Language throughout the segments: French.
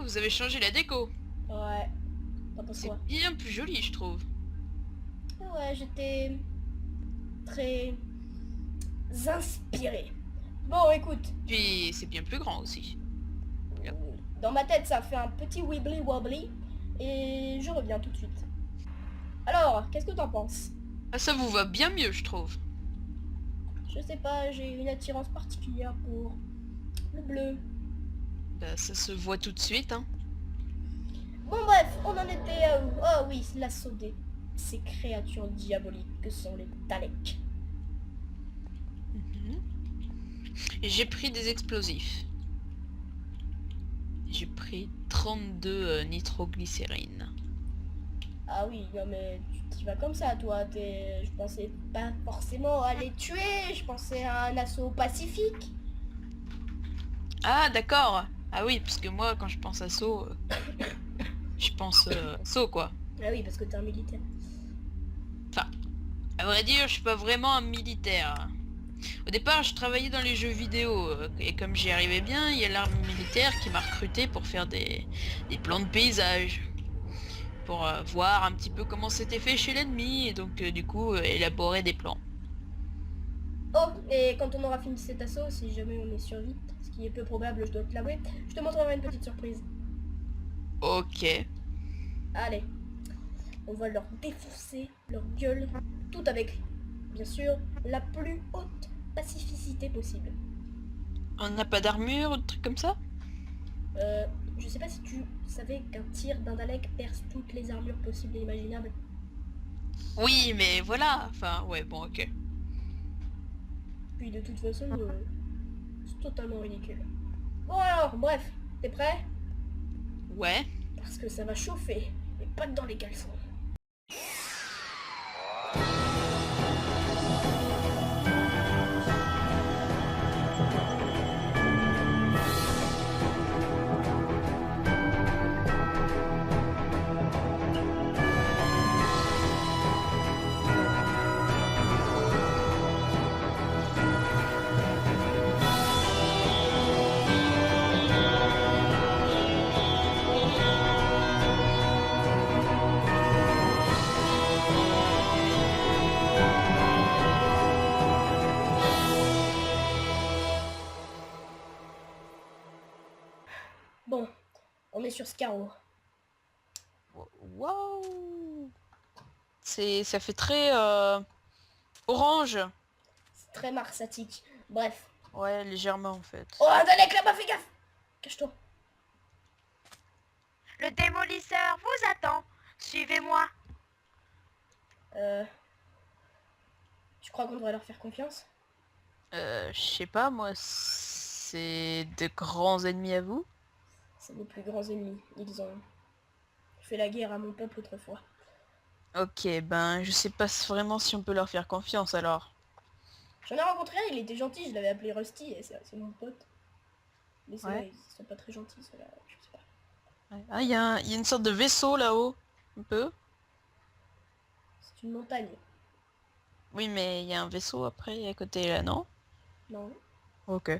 vous avez changé la déco. Ouais. T'en penses C'est quoi? bien plus joli, je trouve. Ouais, j'étais très inspiré. Bon, écoute, Puis c'est bien plus grand aussi. dans ma tête, ça fait un petit wibbly wobbly et je reviens tout de suite. Alors, qu'est-ce que t'en penses? Ah, ça vous va bien mieux, je trouve. Je sais pas, j'ai une attirance particulière pour le bleu. Bah, ça se voit tout de suite, hein. Bon bref, on en était à où? Oh oui, l'assaut des ces créatures diaboliques que sont les Daleks. Mhm. Et j'ai pris des explosifs. J'ai pris 32 nitroglycérine. Ah oui, non mais tu vas comme ça toi, je pensais pas forcément à les tuer, je pensais à un assaut pacifique. Ah, d'accord. Ah oui, parce que moi, quand je pense à saut, je pense saut, quoi. Ah oui, parce que t'es un militaire. Enfin, à vrai dire, je suis pas vraiment un militaire. Au départ, je travaillais dans les jeux vidéo, et comme j'y arrivais bien, il y a l'armée militaire qui m'a recruté pour faire des plans de paysage. Pour voir un petit peu comment c'était fait chez l'ennemi, et donc du coup, élaborer des plans. Oh, et quand on aura fini cet assaut, si jamais on est survie, ce qui est peu probable, je dois te l'avouer, je te montrerai une petite surprise. Ok. Allez, on va leur défoncer leur gueule, tout avec, bien sûr, la plus haute pacificité possible. On n'a pas d'armure ou de trucs comme ça? Euh, je sais pas si tu savais qu'un tir d'un Dalek perce toutes les armures possibles et imaginables. Oui, mais voilà. Enfin, ouais, bon, ok. Puis de toute façon, c'est totalement ridicule. Bon alors, bref, t'es prêt? Ouais. Parce que ça va chauffer, et pas que dans les caleçons. Bon, on est sur Scarrow. Waouh. Ça fait très orange. C'est très marsatique. Bref. Ouais, légèrement en fait. Oh, un Dalek là-bas, fais gaffe! Cache-toi. Le démolisseur vous attend. Suivez-moi. Euh... Tu crois qu'on devrait leur faire confiance? Je sais pas, moi, c'est de grands ennemis à vous. C'est nos plus grands ennemis. Ils ont fait la guerre à mon peuple autrefois. Ok, ben, je sais pas vraiment si on peut leur faire confiance alors. J'en ai rencontré un, il était gentil, je l'avais appelé Rusty, et c'est mon pote. Mais c'est Ouais. vrai, ils sont pas très gentils, ceux-là, je sais pas. Ouais. Ah, il y a une sorte de vaisseau là-haut. Un peu. C'est une montagne. Oui, mais il y a un vaisseau après à côté là, non? Non, Ok.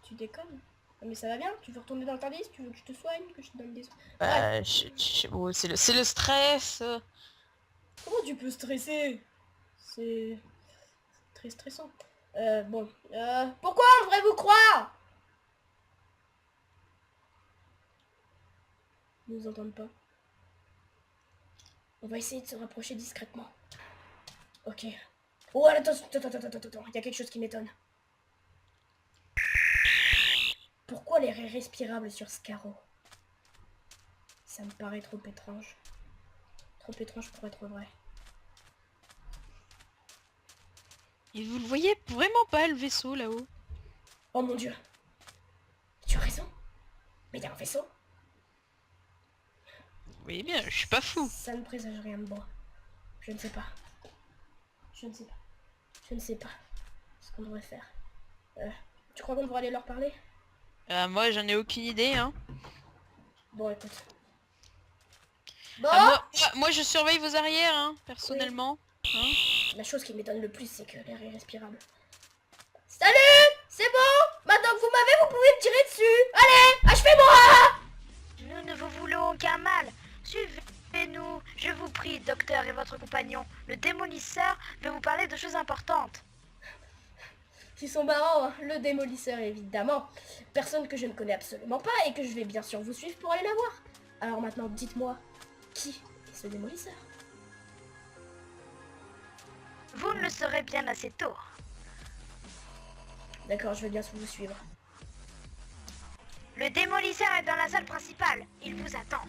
tu déconnes. Ah, mais ça va bien, tu veux retourner dans le Tardis, tu veux que je te soigne, que je te donne des soins. Bref, Bah, ouais, c'est le stress. comment tu peux stresser? C'est très stressant. Bon, pourquoi on devrait vous croire? Ils nous entendent pas. On va essayer de se rapprocher discrètement. Ok. Oh, attends, il y a quelque chose qui m'étonne. Pourquoi l'air est respirable sur Scarrow? Ça me paraît trop étrange. Trop étrange pour être vrai. Et vous le voyez vraiment pas le vaisseau là-haut? Oh mon dieu. Tu as raison. Mais il y a un vaisseau. Vous voyez bien, je suis pas fou. Ça ne présage rien de bon. Je ne sais pas. Je ne sais pas. Je ne sais pas ce qu'on devrait faire. Tu crois qu'on devrait aller leur parler? Moi, j'en ai aucune idée, hein. Bon, écoute. Bon, Ah, moi, je surveille vos arrières, hein, personnellement. Hein. la chose qui m'étonne le plus, c'est que l'air est respirable. Salut! C'est bon! Maintenant que vous m'avez, vous pouvez me tirer dessus! Allez, achevez-moi! Nous ne docteur et votre compagnon. Le démolisseur veut vous parler de choses importantes. Ils sont marrants, hein. Le démolisseur évidemment. Personne que je ne connais absolument pas et que je vais bien sûr vous suivre pour aller la voir. Alors maintenant, dites-moi, qui est ce démolisseur? Vous ne le saurez bien assez tôt. D'accord, je vais bien vous suivre. Le démolisseur est dans la salle principale. Il vous attend.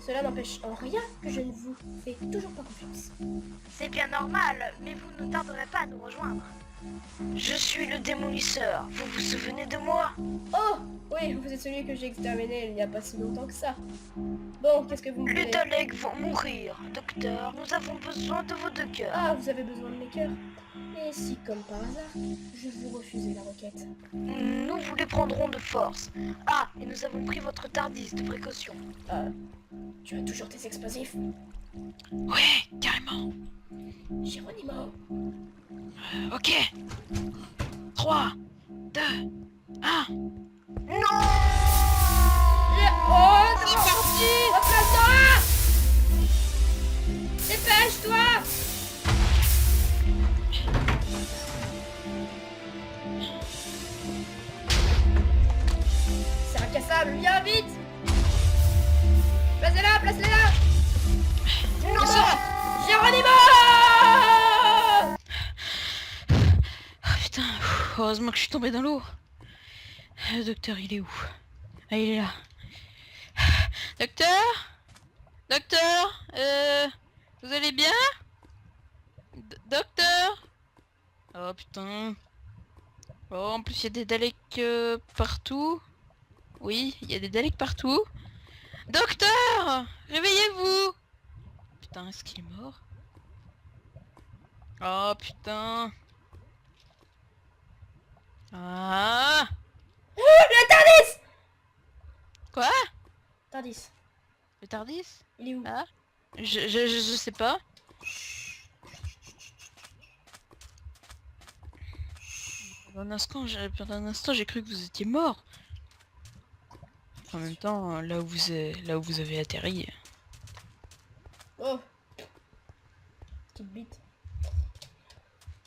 Cela n'empêche en rien que je ne vous fais toujours pas confiance. C'est bien normal, mais vous ne tarderez pas à nous rejoindre. Je suis le démolisseur. Vous vous souvenez de moi? Oh, oui, vous êtes celui que j'ai exterminé il n'y a pas si longtemps que ça. Bon, qu'est-ce que vous me Les voulez? Daleks vont mourir. Docteur, nous avons besoin de vos 2 cœurs. Ah, vous avez besoin de mes cœurs. Et si, comme par hasard, je vous refusais la requête? Nous vous les prendrons de force. Ah, et nous avons pris votre Tardis de précaution. Ah, tu as toujours tes explosifs? Ouais, carrément. Geronimo. Ok. 3, 2, 1. Non! Oh, C'est parti! Replace-toi! Dépêche-toi! C'est incassable, viens vite! Placez-la, placez-la! Non! Geronimo! Ah putain, heureusement que je suis tombée dans l'eau. Le docteur, il est où? Ah, il est là. Docteur? Docteur? Vous allez bien? Docteur? Oh putain. Oh, en plus il y a des Daleks partout. Oui, il y a des Daleks partout. Docteur! Réveillez-vous! Putain, est-ce qu'il est mort? Oh putain. Ah! Le Tardis! Quoi? Tardis, Le Tardis? il est où? Ah? Je sais pas. Pendant un instant, j'ai cru que vous étiez mort. En même temps, là où vous avez atterri. Oh! Petite bite.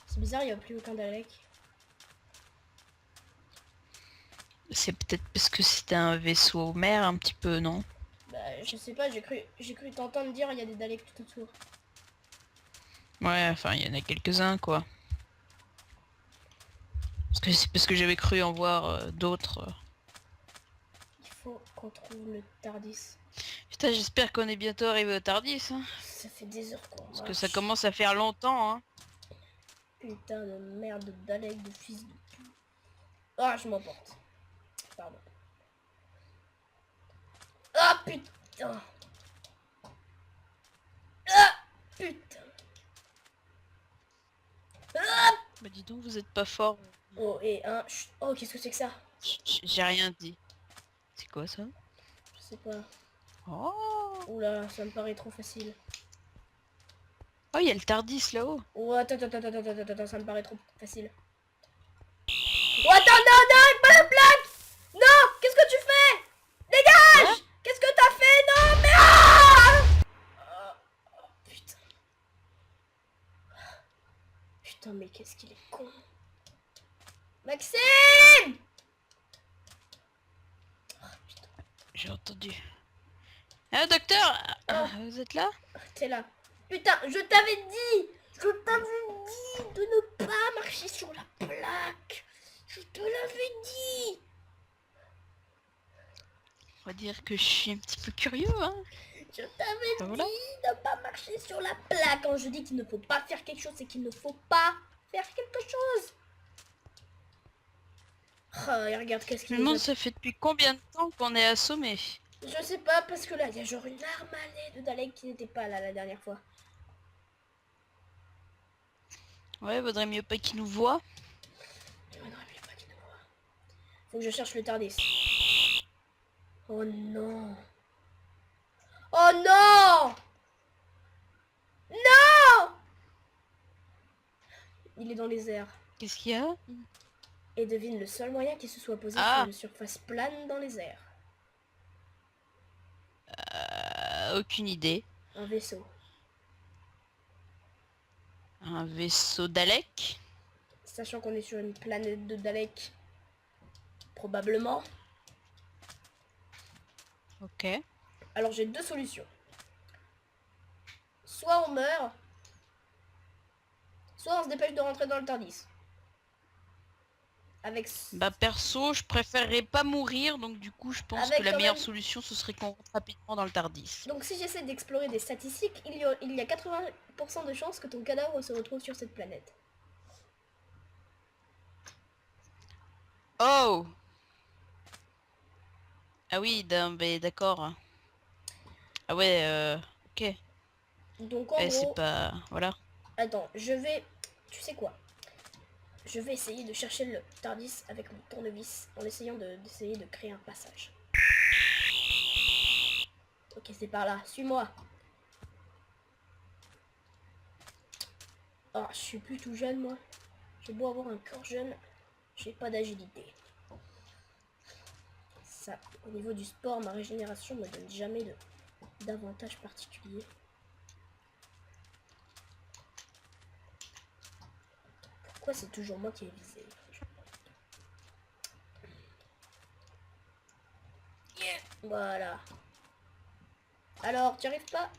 C'est bizarre, il n'y a plus aucun Dalek. C'est peut-être parce que c'était un vaisseau mère un petit peu, non? Bah, je sais pas, j'ai cru t'entendre dire il y a des Daleks tout autour. Ouais, enfin, il y en a quelques-uns, quoi. C'est parce que j'avais cru en voir d'autres. Il faut qu'on trouve le Tardis. Putain, j'espère qu'on est bientôt arrivé au Tardis, hein. Ça fait des heures qu'on Parce que marche. ça commence à faire longtemps, hein. Putain de merde de Dalek, de fils de pute. Ah, je m'emporte. Pardon. Ah, putain. Ah, putain. Ah. Bah dis donc, vous êtes pas fort. Oh, et un... chut. Oh, qu'est-ce que c'est que ça? J'ai rien dit. C'est quoi ça? Je sais pas. Oh! Oula, ça me paraît trop facile. Oh, il y a le Tardis là-haut. Oh, attends, ça me paraît trop facile. Oh, attends, non, pas la plaque! Non, qu'est-ce que tu fais? Dégage! Hein? Qu'est-ce que t'as fait? Non, mais... Ah! Oh, putain. Putain, mais qu'est-ce qu'il est con. Maxime! J'ai entendu. Ah, docteur! Vous êtes là? T'es là. Putain, je t'avais dit de ne pas marcher sur la plaque. Je te l'avais dit. On va dire que je suis un petit peu curieux, hein. Je t'avais Ben voilà. dit de ne pas marcher sur la plaque. Quand je dis qu'il ne faut pas faire quelque chose, c'est qu'il ne faut pas faire quelque chose. Oh, et regarde qu'est-ce Je qu'il me demande nous a... ça fait depuis combien de temps qu'on est assommé. Je sais pas, parce que là, il y a genre une armée de Daleks qui n'était pas là la dernière fois. Ouais, vaudrait mieux pas qu'ils nous voient. Faut que je cherche le Tardis. Oh non. Oh non. Non. Il est dans les airs. Qu'est-ce qu'il y a? Et devine le seul moyen qu'il se soit posé Ah. sur une surface plane dans les airs. Aucune idée. Un vaisseau. Un vaisseau Dalek. Sachant qu'on est sur une planète de Dalek. Probablement. Ok. Alors j'ai deux solutions. Soit on meurt, soit on se dépêche de rentrer dans le Tardis. Avec, Bah perso, je préférerais pas mourir, donc du coup je pense que avec la quand meilleure même... solution ce serait qu'on rentre rapidement dans le Tardis. Donc si j'essaie d'explorer des statistiques, il y a 80% de chances que ton cadavre se retrouve sur cette planète. Oh! Ah oui, d'accord. Ah ouais, ok. Donc en Eh, c'est gros... pas... Voilà. Attends, je vais... Tu sais quoi? Je vais essayer de chercher le Tardis avec mon tournevis en essayant d'essayer de créer un passage. Ok, c'est par là. Suis-moi. Oh, je suis plus tout jeune, moi. J'ai beau avoir un corps jeune, j'ai pas d'agilité. Ça, au niveau du sport, ma régénération me donne jamais d'avantage particulier. Pourquoi c'est toujours moi qui est visé? Yeah. Voilà. Alors, tu arrives pas?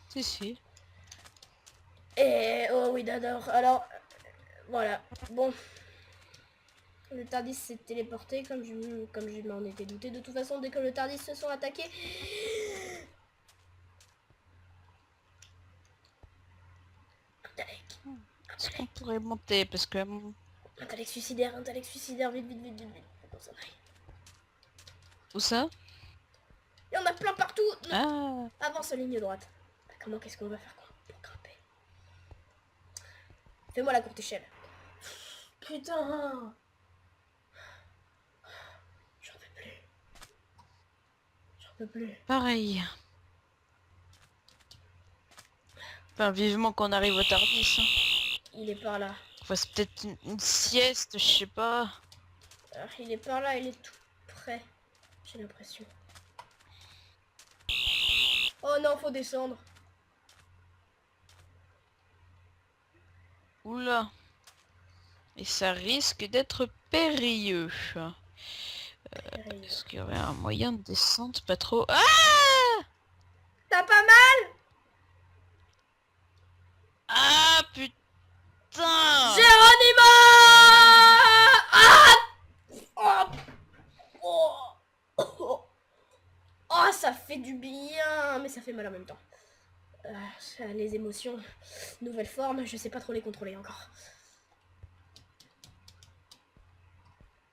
Si. Oh oui, d'accord. Alors, voilà. Bon. Le Tardis s'est téléporté comme je m'en étais douté. De toute façon, dès que le Tardis se sont attaqués... Un Dalek. Est-ce qu'on pourrait monter? Parce que... Un Dalek suicidaire, vite, vite, vite, vite, vite. Faut qu'on s'en aille. Où ça? Il y en a plein partout. Ah! Avance en ligne droite. Comment qu'est-ce qu'on va faire pour grimper? Fais-moi la courte échelle. Putain. J'en peux plus. J'en peux plus. Pareil. Enfin, vivement qu'on arrive au Tardis. Hein. Il est par là. Enfin, c'est peut-être une sieste, je sais pas. Alors, il est par là, il est tout près. J'ai l'impression. Oh non, faut descendre. Oula. Et ça risque d'être périlleux. Est-ce qu'il y aurait un moyen de descente pas trop... Ah! T'as pas mal? Ah putain! Géronimo! Ah! Oh! Oh! Oh! Oh, ça fait du bien, mais ça fait mal en même temps. Les émotions, nouvelle forme, je sais pas trop les contrôler encore.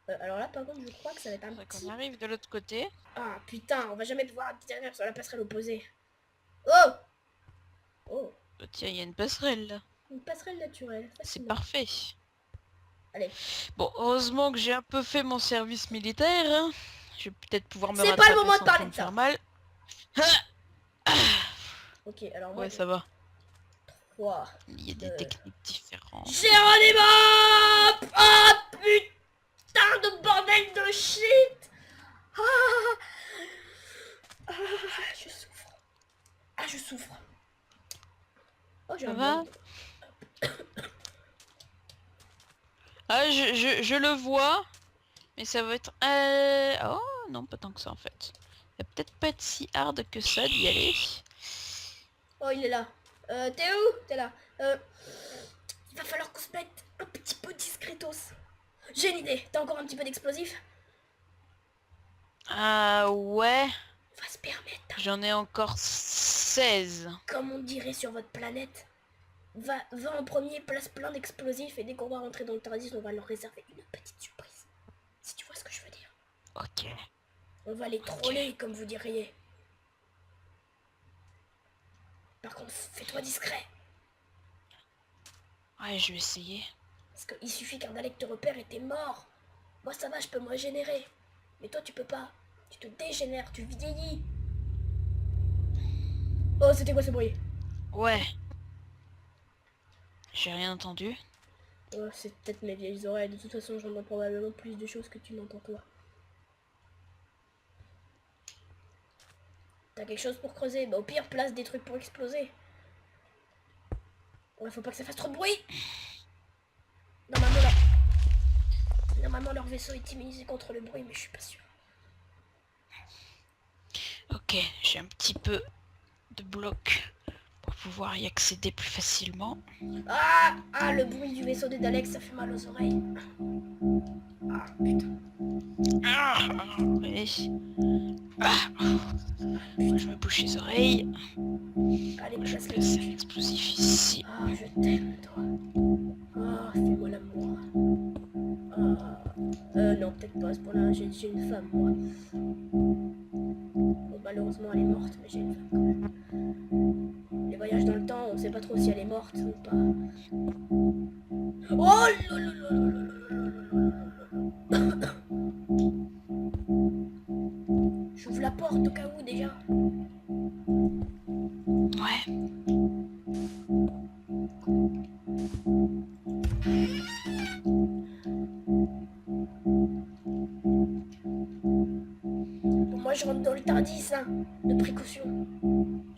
Alors là, par contre, je crois que ça va être un petit... On arrive de l'autre côté. Ah, putain, on va jamais devoir atterrir sur la passerelle opposée. Oh! Oh, Oh, tiens, il y a une passerelle là. une passerelle naturelle. C'est Fascinant. parfait. Allez. Bon, heureusement que j'ai un peu fait mon service militaire. Hein. Je vais peut-être pouvoir me C'est rattraper pas le moment de sans parler trop me de ça. faire mal. Ok, alors moi... Ouais, ça va. 3, Il y a des techniques différentes. Géronimo! Oh, putain de bordel de shit! Ah, ah, je souffre. Ah, je souffre. Oh, j'ai Ça un va? blanc. Ah, je le vois. Mais ça va être... Oh, non, pas tant que ça en fait. Ça va peut-être pas être si hard que ça d'y aller. Oh, il est là. T'es où? T'es là. Il va falloir qu'on se mette un petit peu discretos. J'ai une idée. T'as encore un petit peu d'explosif? Ah ouais. On va se permettre, J'en ai encore 16. comme on dirait sur votre planète. Va en premier, place plein d'explosifs et dès qu'on va rentrer dans le Tardis, on va leur réserver une petite surprise. Si tu vois ce que je veux dire. Ok. On va les troller, comme vous diriez. Par contre, fais-toi discret. Ouais, je vais essayer. Parce qu'il suffit qu'un Dalek te repère et t'es mort. Moi ça va, je peux me régénérer. Mais toi tu peux pas. Tu te dégénères, tu vieillis. Oh, c'était quoi ce bruit? Ouais. J'ai rien entendu. Oh, c'est peut-être mes vieilles oreilles. De toute façon, j'entends probablement plus de choses que tu n'entends toi. T'as quelque chose pour creuser? Bah au pire, place des trucs pour exploser. Ouais, faut pas que ça fasse trop de bruit. Normalement leur vaisseau est immunisé contre le bruit, mais je suis pas sûre. Ok, j'ai un petit peu de bloc pour pouvoir y accéder plus facilement. Ah, le bruit du vaisseau des Daleks, ça fait mal aux oreilles. Ah, putain. Oui. Je me bouche les oreilles. Allez, Je place place les un explosif ici. Ah, je t'aime, toi. Ah, fais-moi l'amour. Non, peut-être pas à ce point-là, j'ai une femme, moi. Bon, malheureusement, elle est morte, mais j'ai une femme quand même. Les voyages dans le temps, on sait pas trop si elle est morte ou pas. Oh j'ouvre la porte au cas où, déjà. Ouais. Bon, moi, je rentre dans le Tardis, hein, de précaution.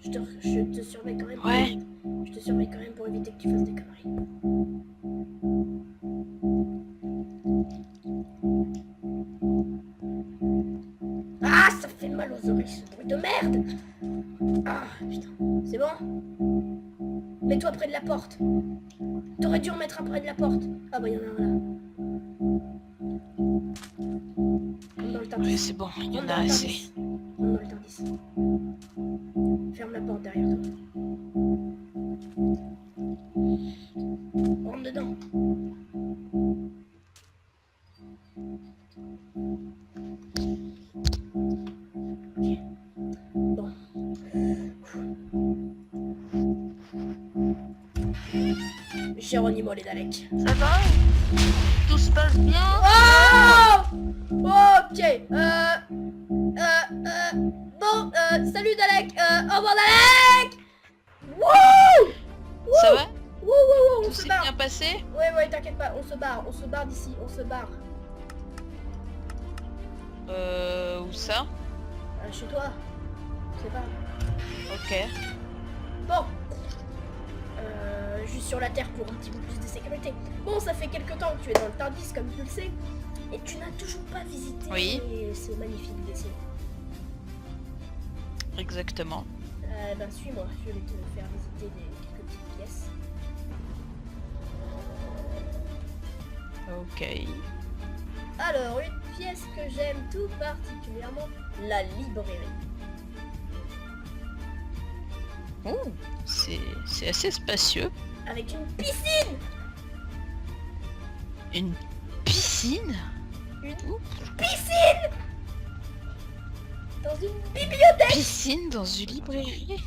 Je te surveille quand même. Ouais. Je te surveille quand même pour éviter que tu fasses des conneries. Ah, ça fait mal aux oreilles, ce bruit de merde. Ah, putain. C'est bon? Mets-toi près de la porte. T'aurais dû en mettre un près de la porte. Ah bah, il y en a un là. Rentre dans le Tardis. Ouais, c'est bon, il y en Rentre a dans le assez. Tardis. Rentre dans le Tardis. Ferme la porte derrière toi. Rentre dedans. Ok. Bon. Géronimo les Daleks. Ça va? Tout se passe bien? Oh, ok. Bon, salut Dalek. Au revoir Dalek. Wouh. Ça va? On Tout se s'est barre. bien passé? Ouais, t'inquiète pas, on se barre d'ici, on se barre. Où ça? Chez toi. Je sais pas. Ok. Bon. Juste sur la Terre pour un petit peu plus de sécurité. Bon, ça fait quelque temps que tu es dans le Tardis, comme tu le sais, et tu n'as toujours pas visité Oui. ce magnifique vaisseau. Exactement. Ben suis-moi, je vais te faire visiter quelques petites pièces. Ok. Alors, une pièce que j'aime tout particulièrement, la librairie. Oh, c'est assez spacieux. Avec une piscine. Une piscine? Une piscine dans une bibliothèque. Piscine dans une librairie?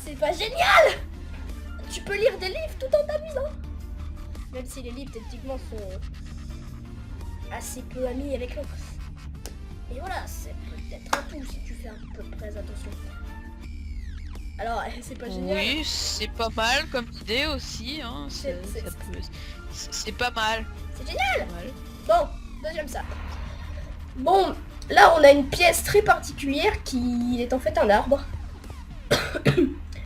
C'est pas génial. Tu peux lire des livres tout en t'amusant. Même si les livres techniquement sont assez peu amis avec l'autre. Et voilà, c'est peut-être un tout si tu fais un peu très attention. Alors, c'est pas génial. Oui, c'est pas mal comme idée aussi. Hein. C'est pas mal. C'est génial. Pas mal. Bon, deuxième ça. Bon, là on a une pièce très particulière qui est en fait un arbre.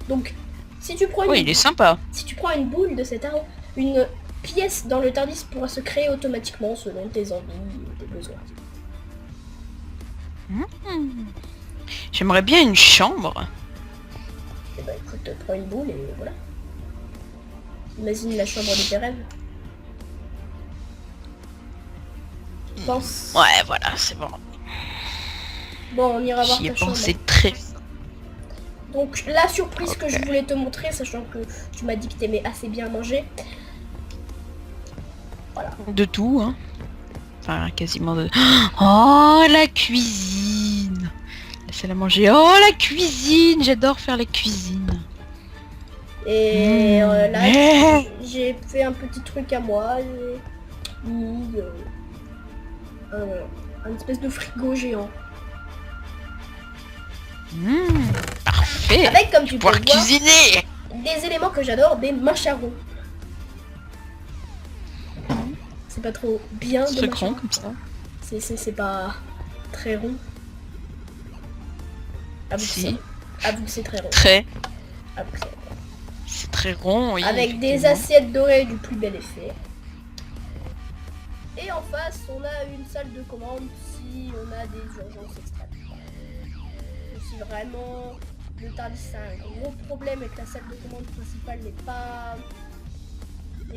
Donc, si tu prends Oui, il est sympa. si tu prends une boule de cet arbre, une pièce dans le Tardis pourra se créer automatiquement selon tes envies et tes besoins. J'aimerais bien une chambre. Et bah écoute, prends une boule et voilà. Imagine la chambre de tes rêves. Pense. Ouais, voilà, c'est bon. Bon, on ira voir J'y ai ta chambre. pensé très... Donc la surprise que Ok. je voulais te montrer, sachant que tu m'as dit que t'aimais assez bien manger. Voilà. De tout, hein. Enfin, quasiment de... Oh, la cuisine. La salle à manger. Oh, la cuisine. J'adore faire la cuisine. Et là, Mais- j'ai fait un petit truc à moi. J'ai mis un espèce de frigo géant. Parfait. Avec, comme tu peux Pouvoir le voir, cuisiner. des éléments que j'adore, des macharons. C'est pas trop bien Ce de truc rond macharons. comme ça. C'est pas très rond. Avoue que Si. c'est- avoue que c'est très rond. Très. Avoue que c'est- C'est très très rond, oui. avec des effectivement. assiettes dorées du plus bel effet. Et en face, on a une salle de commande si on a des urgences extrêmes. Et si vraiment le TARDIS a un gros problème et que la salle de commande principale n'est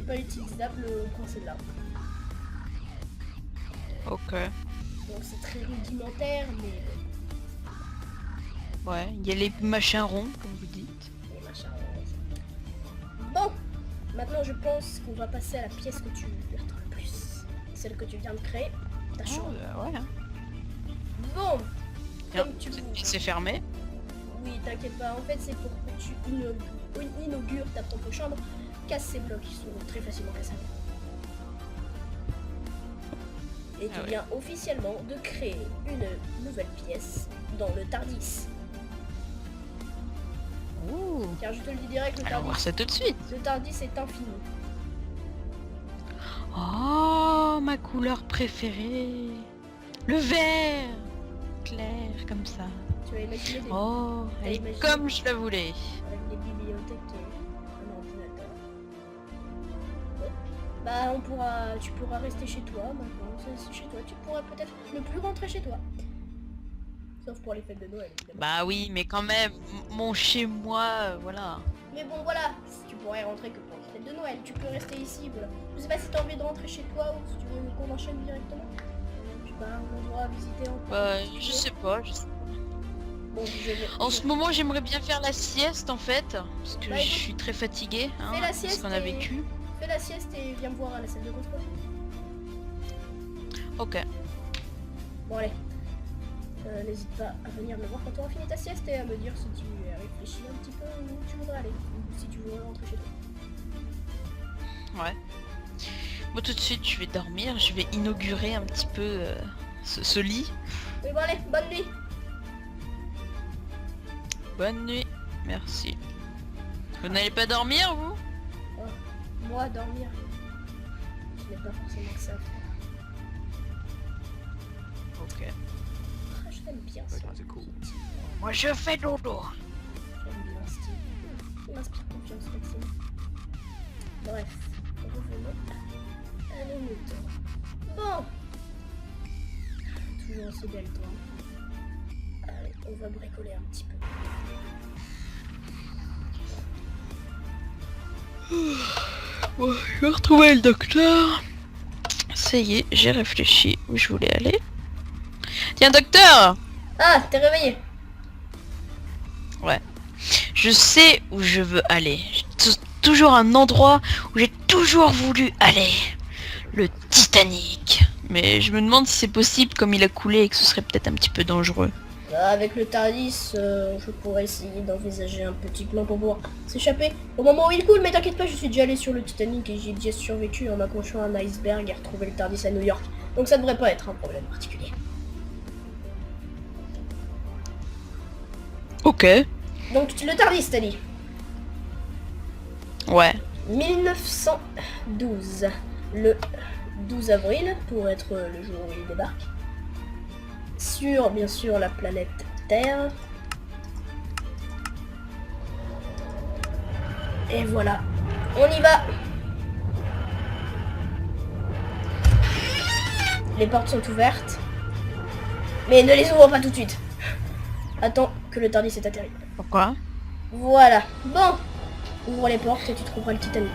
pas utilisable, on prend celle-là. Ok. Donc c'est très rudimentaire, mais Ouais, il y a les machins ronds, comme vous dites. les machins. Bon, maintenant je pense qu'on va passer à la pièce que tu attends le plus. Celle que tu viens de créer, ta Oh, chambre. ouais. Hein. Bon, Tiens, comme tu veux. c'est fermé. Oui, t'inquiète pas, en fait c'est pour que tu inaugures ta propre chambre. Casse ces blocs, ils sont très facilement cassables. Et tu Ah ouais. viens officiellement de créer une nouvelle pièce dans le TARDIS. Ouh. Car je te le dis direct, Allons voir ça tout de suite. le TARDIS est infini. Oh, ma couleur préférée. Le vert. Clair, comme ça. Tu as imaginé des, Oh, elle est imaginé comme je la voulais. avec des bibliothèques et un ordinateur. Ouais. Bah tu pourras rester chez toi maintenant, c'est chez toi. Tu pourras peut-être ne plus rentrer chez toi. Sauf pour les fêtes de Noël, évidemment. Bah oui, mais quand même, mon chez-moi, voilà. Mais bon voilà, tu pourrais rentrer que pour les fêtes de Noël. Tu peux rester ici, voilà. Je sais pas si t'as envie de rentrer chez toi ou si tu veux qu'on enchaîne directement. Je sais pas, un endroit à visiter en Je sais pas. Bon, En ce moment, j'aimerais bien faire la sieste en fait, parce que Bah, je écoute, suis très fatiguée, hein, fais la parce sieste qu'on a et- vécu. Fais la sieste et viens me voir à la salle de contrôle. Ok. Bon allez. N'hésite pas à venir me voir quand tu auras fini ta sieste et à me dire si tu réfléchis un petit peu où tu voudrais aller. Ou si tu voudrais rentrer chez toi. Ouais. Bon, tout de suite, je vais dormir. Je vais inaugurer un petit peu ce lit. Oui bon allez, bonne nuit. Bonne nuit. Merci. Vous n'allez pas dormir, vous? Moi dormir. Je n'ai pas forcément que ça à faire. Ok. Ah, je t'aime bien ça. Moi, je fais dodo. J'aime bien ce style. Il m'inspire confiance, Maxime. Bref, revenons à nos moutons. Bon. Toujours aussi belle, toi. Allez, on va bricoler un petit peu. Ouais, je vais retrouver le docteur. Ça y est, j'ai réfléchi où je voulais aller. Tiens, docteur! Ah, t'es réveillé. Je sais où je veux aller. J'ai toujours un endroit où j'ai toujours voulu aller. Le Titanic. Mais je me demande si c'est possible comme il a coulé et que ce serait peut-être un petit peu dangereux. Avec le TARDIS, je pourrais essayer d'envisager un petit plan pour pouvoir s'échapper au moment où il coule, mais t'inquiète pas, je suis déjà allé sur le Titanic et j'ai déjà survécu en accrochant un iceberg et retrouvé le TARDIS à New York. Donc ça devrait pas être un problème particulier. Ok. Donc le TARDIS, t'as dit Ouais. 1912, le 12 avril, pour être le jour où il débarque. Sur, bien sûr, la planète Terre. Et voilà, on y va. Les portes sont ouvertes. Mais ne les ouvre pas tout de suite. Attends que le TARDIS ait atterri. Pourquoi? Voilà, bon. Ouvre les portes et tu trouveras le Titanic.